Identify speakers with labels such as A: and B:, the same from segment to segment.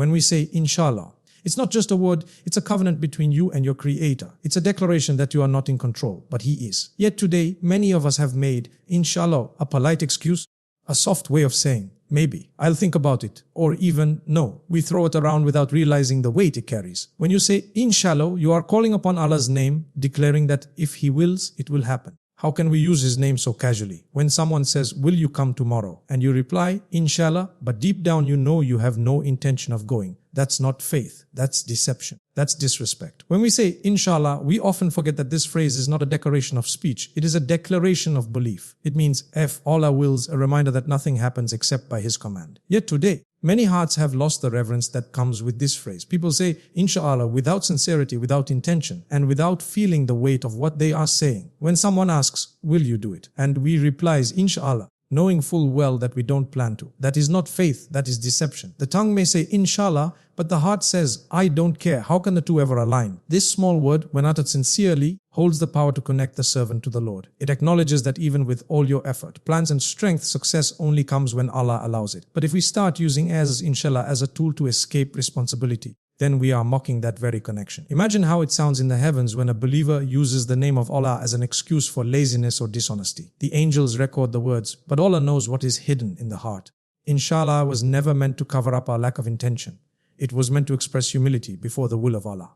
A: When we say InshaAllah, it's not just a word, it's a covenant between you and your Creator. It's a declaration that you are not in control, but He is. Yet today, many of us have made InshaAllah a polite excuse, a soft way of saying, maybe, I'll think about it, or even no. We throw it around without realizing the weight it carries. When you say InshaAllah, you are calling upon Allah's name, declaring that if He wills, it will happen. How can we use His name so casually? When someone says, will you come tomorrow? And you reply, InshaAllah, but deep down you know you have no intention of going. That's not faith. That's deception. That's disrespect. When we say InshaAllah, we often forget that this phrase is not a decoration of speech. It is a declaration of belief. It means if Allah wills, a reminder that nothing happens except by His command. Yet today, many hearts have lost the reverence that comes with this phrase. People say InshaAllah without sincerity, without intention, and without feeling the weight of what they are saying. When someone asks, will you do it? And we replies, InshaAllah, knowing full well that we don't plan to. That is not faith, that is deception. The tongue may say InshaAllah, but the heart says, I don't care. How can the two ever align? This small word, when uttered sincerely, holds the power to connect the servant to the Lord. It acknowledges that even with all your effort, plans and strength, success only comes when Allah allows it. But if we start using InshaAllah as a tool to escape responsibility, then we are mocking that very connection. Imagine how it sounds in the heavens when a believer uses the name of Allah as an excuse for laziness or dishonesty. The angels record the words, but Allah knows what is hidden in the heart. InshaAllah was never meant to cover up our lack of intention. It was meant to express humility before the will of Allah.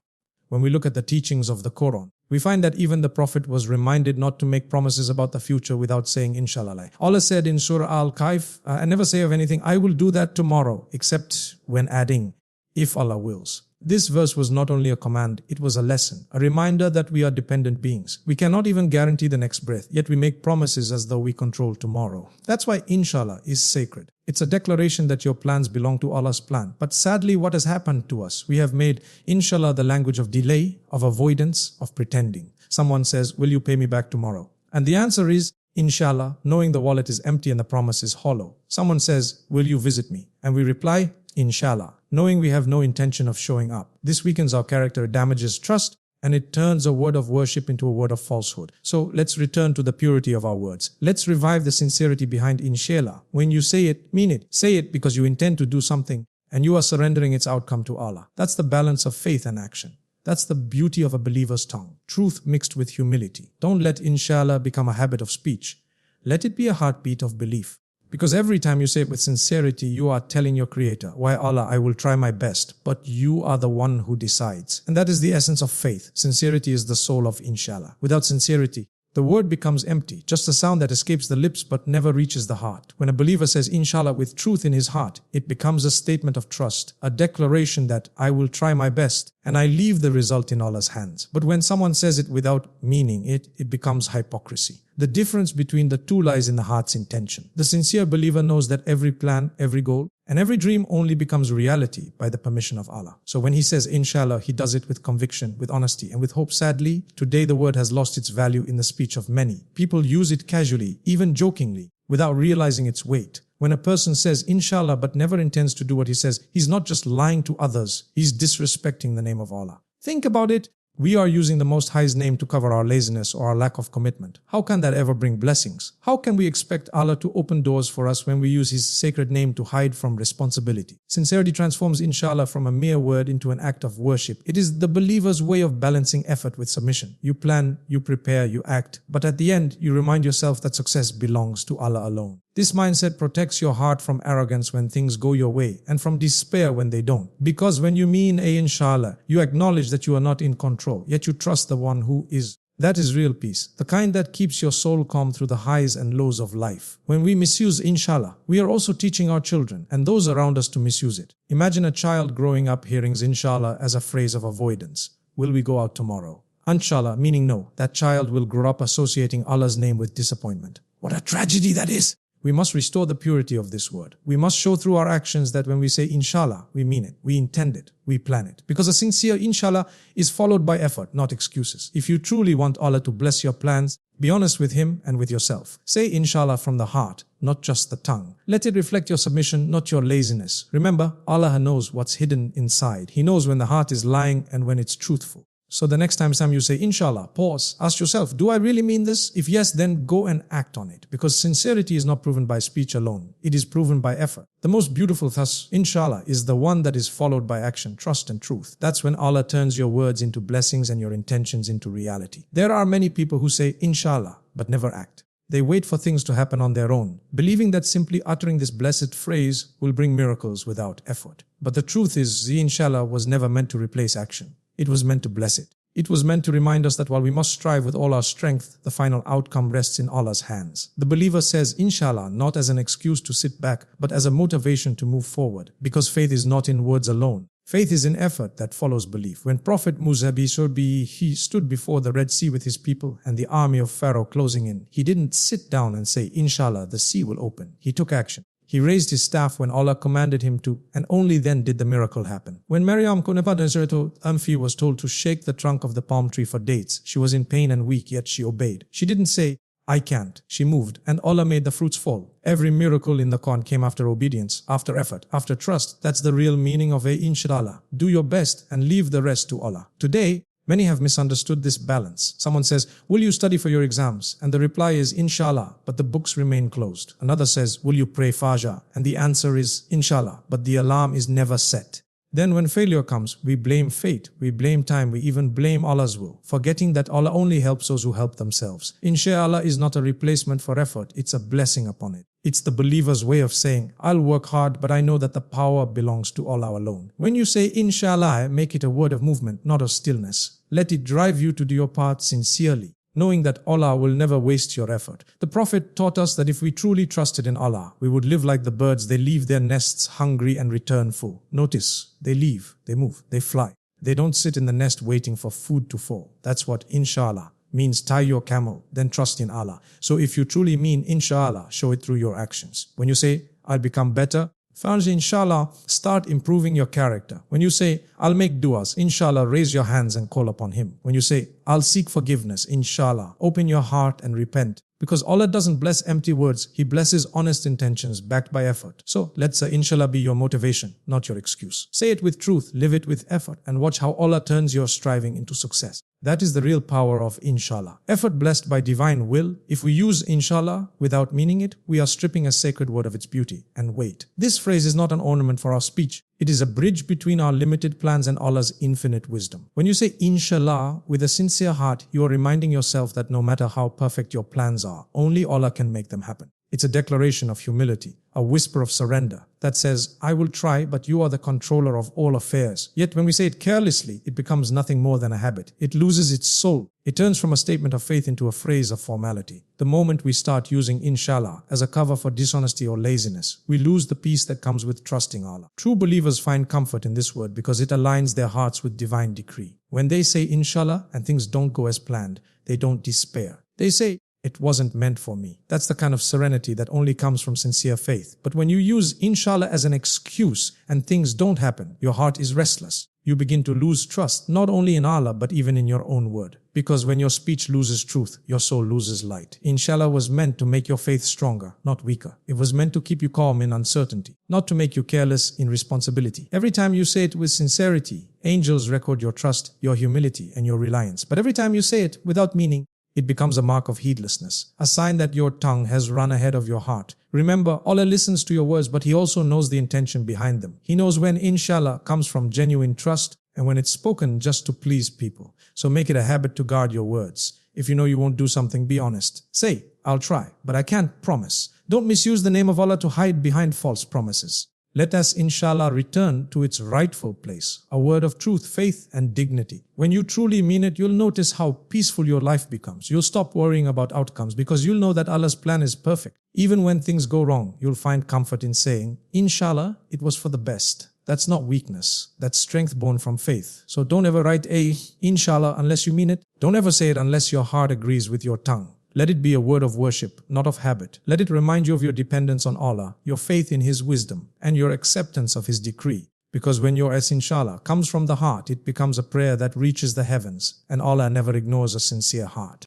A: When we look at the teachings of the Quran, we find that even the Prophet was reminded not to make promises about the future without saying InshaAllah. Allah said in Surah Al-Kahf, I never say of anything, I will do that tomorrow, except when adding, if Allah wills. This verse was not only a command, it was a lesson, a reminder that we are dependent beings. We cannot even guarantee the next breath, yet we make promises as though we control tomorrow. That's why InshaAllah is sacred. It's a declaration that your plans belong to Allah's plan. But sadly, what has happened to us? We have made InshaAllah the language of delay, of avoidance, of pretending. Someone says, will you pay me back tomorrow? And the answer is, InshaAllah, knowing the wallet is empty and the promise is hollow. Someone says, will you visit me? And we reply, InshaAllah, knowing we have no intention of showing up. This weakens our character, damages trust, and it turns a word of worship into a word of falsehood. So let's return to the purity of our words. Let's revive the sincerity behind InshaAllah. When you say it, mean it. Say it because you intend to do something and you are surrendering its outcome to Allah. That's the balance of faith and action. That's the beauty of a believer's tongue. Truth mixed with humility. Don't let InshaAllah become a habit of speech. Let it be a heartbeat of belief. Because every time you say it with sincerity, you are telling your Creator, why Allah, I will try my best, but you are the one who decides. And that is the essence of faith. Sincerity is the soul of InshaAllah. Without sincerity, the word becomes empty, just a sound that escapes the lips but never reaches the heart. When a believer says InshaAllah with truth in his heart, it becomes a statement of trust, a declaration that I will try my best and I leave the result in Allah's hands. But when someone says it without meaning it, it becomes hypocrisy. The difference between the two lies in the heart's intention. The sincere believer knows that every plan, every goal, and every dream only becomes reality by the permission of Allah. So when he says InshaAllah, he does it with conviction, with honesty, and with hope. Sadly, today the word has lost its value in the speech of many. People use it casually, even jokingly, without realizing its weight. When a person says InshaAllah but never intends to do what he says, he's not just lying to others, he's disrespecting the name of Allah. Think about it. We are using the Most High's name to cover our laziness or our lack of commitment. How can that ever bring blessings? How can we expect Allah to open doors for us when we use His sacred name to hide from responsibility? Sincerity transforms InshaAllah from a mere word into an act of worship. It is the believer's way of balancing effort with submission. You plan, you prepare, you act, but at the end, you remind yourself that success belongs to Allah alone. This mindset protects your heart from arrogance when things go your way and from despair when they don't. Because when you mean InshaAllah, you acknowledge that you are not in control, yet you trust the one who is. That is real peace, the kind that keeps your soul calm through the highs and lows of life. When we misuse InshaAllah, we are also teaching our children and those around us to misuse it. Imagine a child growing up hearing InshaAllah as a phrase of avoidance. Will we go out tomorrow? InshaAllah meaning no. That child will grow up associating Allah's name with disappointment. What a tragedy that is! We must restore the purity of this word. We must show through our actions that when we say InshaAllah, we mean it, we intend it, we plan it. Because a sincere InshaAllah is followed by effort, not excuses. If you truly want Allah to bless your plans, be honest with Him and with yourself. Say InshaAllah from the heart, not just the tongue. Let it reflect your submission, not your laziness. Remember, Allah knows what's hidden inside. He knows when the heart is lying and when it's truthful. So the next time you say inshallah, pause, ask yourself, do I really mean this? If yes, then go and act on it. Because sincerity is not proven by speech alone. It is proven by effort. The most beautiful thus, inshallah, is the one that is followed by action, trust and truth. That's when Allah turns your words into blessings and your intentions into reality. There are many people who say inshallah, but never act. They wait for things to happen on their own, believing that simply uttering this blessed phrase will bring miracles without effort. But the truth is, the inshallah was never meant to replace action. It was meant to bless it. It was meant to remind us that while we must strive with all our strength, the final outcome rests in Allah's hands. The believer says inshallah not as an excuse to sit back, but as a motivation to move forward, because faith is not in words alone. Faith is in effort that follows belief. When Prophet Musa he stood before the Red Sea with his people and the army of Pharaoh closing in, he didn't sit down and say, inshallah, the sea will open. He took action. He raised his staff when Allah commanded him to, and only then did the miracle happen. When Maryam was told to shake the trunk of the palm tree for dates, she was in pain and weak, yet she obeyed. She didn't say, I can't. She moved, and Allah made the fruits fall. Every miracle in the Quran came after obedience, after effort, after trust. That's the real meaning of InshaAllah. Do your best and leave the rest to Allah. Today, many have misunderstood this balance. Someone says, will you study for your exams? And the reply is, inshallah, but the books remain closed. Another says, will you pray Fajr? And the answer is, inshallah, but the alarm is never set. Then when failure comes, we blame fate, we blame time, we even blame Allah's will, forgetting that Allah only helps those who help themselves. InshaAllah is not a replacement for effort, it's a blessing upon it. It's the believer's way of saying, I'll work hard, but I know that the power belongs to Allah alone. When you say inshallah, make it a word of movement, not of stillness. Let it drive you to do your part sincerely, knowing that Allah will never waste your effort. The Prophet taught us that if we truly trusted in Allah, we would live like the birds. They leave their nests hungry and return full. Notice, they leave, they move, they fly. They don't sit in the nest waiting for food to fall. That's what inshallah means. Tie your camel, then trust in Allah. So if you truly mean inshallah, show it through your actions. When you say, I'll become better, inshallah, start improving your character. When you say, I'll make du'as, inshallah, raise your hands and call upon Him. When you say, I'll seek forgiveness, inshallah, open your heart and repent. Because Allah doesn't bless empty words, He blesses honest intentions backed by effort. So let inshallah be your motivation, not your excuse. Say it with truth, live it with effort, and watch how Allah turns your striving into success. That is the real power of inshallah. Effort blessed by divine will. If we use inshallah without meaning it, we are stripping a sacred word of its beauty and weight. This phrase is not an ornament for our speech. It is a bridge between our limited plans and Allah's infinite wisdom. When you say inshallah with a sincere heart, you are reminding yourself that no matter how perfect your plans are, only Allah can make them happen. It's a declaration of humility, a whisper of surrender that says, I will try, but you are the controller of all affairs. Yet when we say it carelessly, it becomes nothing more than a habit. It loses its soul. It turns from a statement of faith into a phrase of formality. The moment we start using inshallah as a cover for dishonesty or laziness, we lose the peace that comes with trusting Allah. True believers find comfort in this word because it aligns their hearts with divine decree. When they say inshallah and things don't go as planned, they don't despair. They say, it wasn't meant for me. That's the kind of serenity that only comes from sincere faith. But when you use inshallah as an excuse and things don't happen, your heart is restless. You begin to lose trust, not only in Allah, but even in your own word. Because when your speech loses truth, your soul loses light. Inshallah was meant to make your faith stronger, not weaker. It was meant to keep you calm in uncertainty, not to make you careless in responsibility. Every time you say it with sincerity, angels record your trust, your humility, and your reliance. But every time you say it without meaning, it becomes a mark of heedlessness, a sign that your tongue has run ahead of your heart. Remember, Allah listens to your words, but He also knows the intention behind them. He knows when inshallah comes from genuine trust and when it's spoken just to please people. So make it a habit to guard your words. If you know you won't do something, be honest. Say, I'll try, but I can't promise. Don't misuse the name of Allah to hide behind false promises. Let us, inshallah, return to its rightful place, a word of truth, faith, and dignity. When you truly mean it, you'll notice how peaceful your life becomes. You'll stop worrying about outcomes because you'll know that Allah's plan is perfect. Even when things go wrong, you'll find comfort in saying, inshallah, it was for the best. That's not weakness. That's strength born from faith. So don't ever write inshallah unless you mean it. Don't ever say it unless your heart agrees with your tongue. Let it be a word of worship, not of habit. Let it remind you of your dependence on Allah, your faith in His wisdom, and your acceptance of His decree. Because when your inshallah comes from the heart, it becomes a prayer that reaches the heavens, and Allah never ignores a sincere heart.